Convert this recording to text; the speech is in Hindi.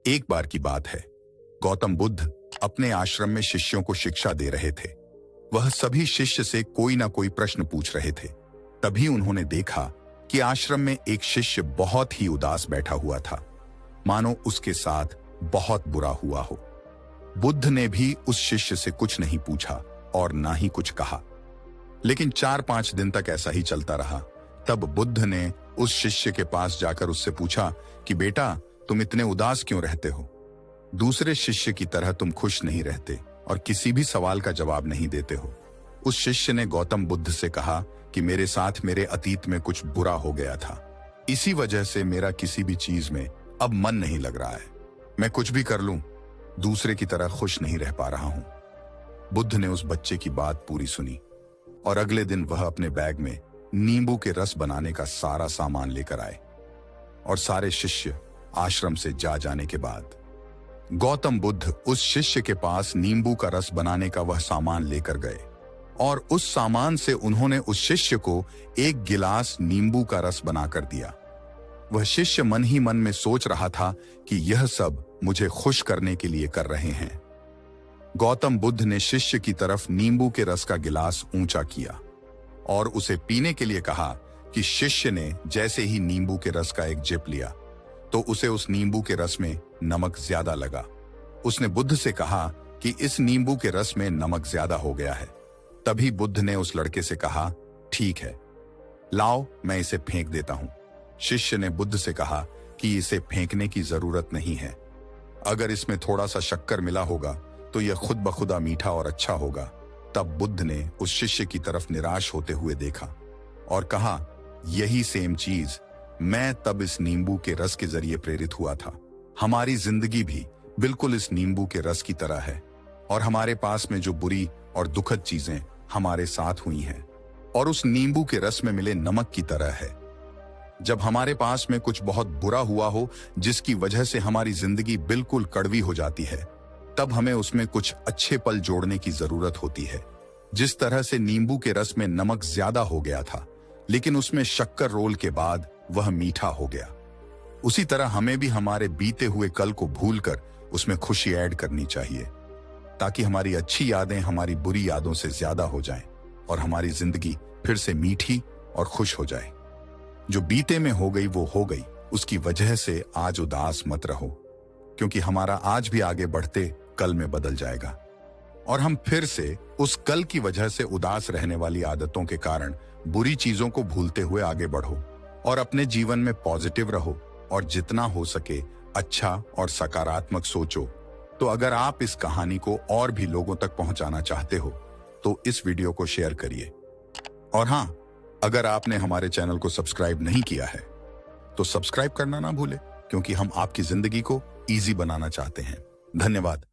एक बार की बात है, गौतम बुद्ध अपने आश्रम में शिष्यों को शिक्षा दे रहे थे। वह सभी शिष्य से कोई ना कोई प्रश्न पूछ रहे थे। तभी उन्होंने देखा कि आश्रम में एक शिष्य बहुत ही उदास बैठा हुआ था, मानो उसके साथ बहुत बुरा हुआ हो। बुद्ध ने भी उस शिष्य से कुछ नहीं पूछा और ना ही कुछ कहा। लेकिन 4-5 दिन तक ऐसा ही चलता रहा। तब बुद्ध ने उस शिष्य के पास जाकर उससे पूछा कि बेटा, तुम इतने उदास क्यों रहते हो? दूसरे शिष्य की तरह तुम खुश नहीं रहते और किसी भी सवाल का जवाब नहीं देते हो। उस शिष्य ने गौतम बुद्ध से कहा कि मेरे साथ मेरे अतीत में कुछ बुरा हो गया था, इसी वजह से मेरा किसी भी चीज में अब मन नहीं लग रहा है। मैं कुछ भी कर लूं, दूसरे की तरह खुश नहीं रह पा रहा हूं। बुद्ध ने उस बच्चे की बात पूरी सुनी और अगले दिन वह अपने बैग में नींबू के रस बनाने का सारा सामान लेकर आए। और सारे शिष्य आश्रम से जाने के बाद गौतम बुद्ध उस शिष्य के पास नींबू का रस बनाने का वह सामान लेकर गए और उस सामान से उन्होंने उस शिष्य को एक गिलास नींबू का रस बनाकर दिया। वह शिष्य मन ही मन में सोच रहा था कि यह सब मुझे खुश करने के लिए कर रहे हैं। गौतम बुद्ध ने शिष्य की तरफ नींबू के रस का गिलास ऊंचा किया और उसे पीने के लिए कहा कि शिष्य ने जैसे ही नींबू के रस का एक जिप लिया तो उसे उस नींबू के रस में नमक ज्यादा लगा। उसने बुद्ध से कहा कि इस नींबू के रस में नमक ज्यादा हो गया है। तभी बुद्ध ने उस लड़के से कहा, ठीक है, लाओ मैं इसे फेंक देता हूं। शिष्य ने बुद्ध से कहा कि इसे फेंकने की जरूरत नहीं है। अगर इसमें थोड़ा सा शक्कर मिला होगा तो यह खुद ब खुदा मीठा और अच्छा होगा। तब बुद्ध ने उस शिष्य की तरफ निराश होते हुए देखा और कहा, यही सेम चीज मैं तब इस नींबू के रस के जरिए प्रेरित हुआ था। हमारी जिंदगी भी बिल्कुल इस नींबू के रस की तरह है और हमारे पास में जो बुरी और दुखद चीजें हमारे साथ हुई हैं और उस नींबू के रस में मिले नमक की तरह है। जब हमारे पास में कुछ बहुत बुरा हुआ हो जिसकी वजह से हमारी जिंदगी बिल्कुल कड़वी हो जाती है, तब हमें उसमें कुछ अच्छे पल जोड़ने की जरूरत होती है। जिस तरह से नींबू के रस में नमक ज्यादा हो गया था लेकिन उसमें शक्कर रोल के बाद वह मीठा हो गया, उसी तरह हमें भी हमारे बीते हुए कल को भूलकर उसमें खुशी ऐड करनी चाहिए ताकि हमारी अच्छी यादें हमारी बुरी यादों से ज्यादा हो जाएं और हमारी जिंदगी फिर से मीठी और खुश हो जाए। जो बीते में हो गई वो हो गई, उसकी वजह से आज उदास मत रहो, क्योंकि हमारा आज भी आगे बढ़ते कल में बदल जाएगा और हम फिर से उस कल की वजह से उदास रहने वाली आदतों के कारण बुरी चीजों को भूलते हुए आगे बढ़ो और अपने जीवन में पॉजिटिव रहो और जितना हो सके अच्छा और सकारात्मक सोचो। तो अगर आप इस कहानी को और भी लोगों तक पहुंचाना चाहते हो तो इस वीडियो को शेयर करिए। और हां, अगर आपने हमारे चैनल को सब्सक्राइब नहीं किया है तो सब्सक्राइब करना ना भूले, क्योंकि हम आपकी जिंदगी को इजी बनाना चाहते हैं। धन्यवाद।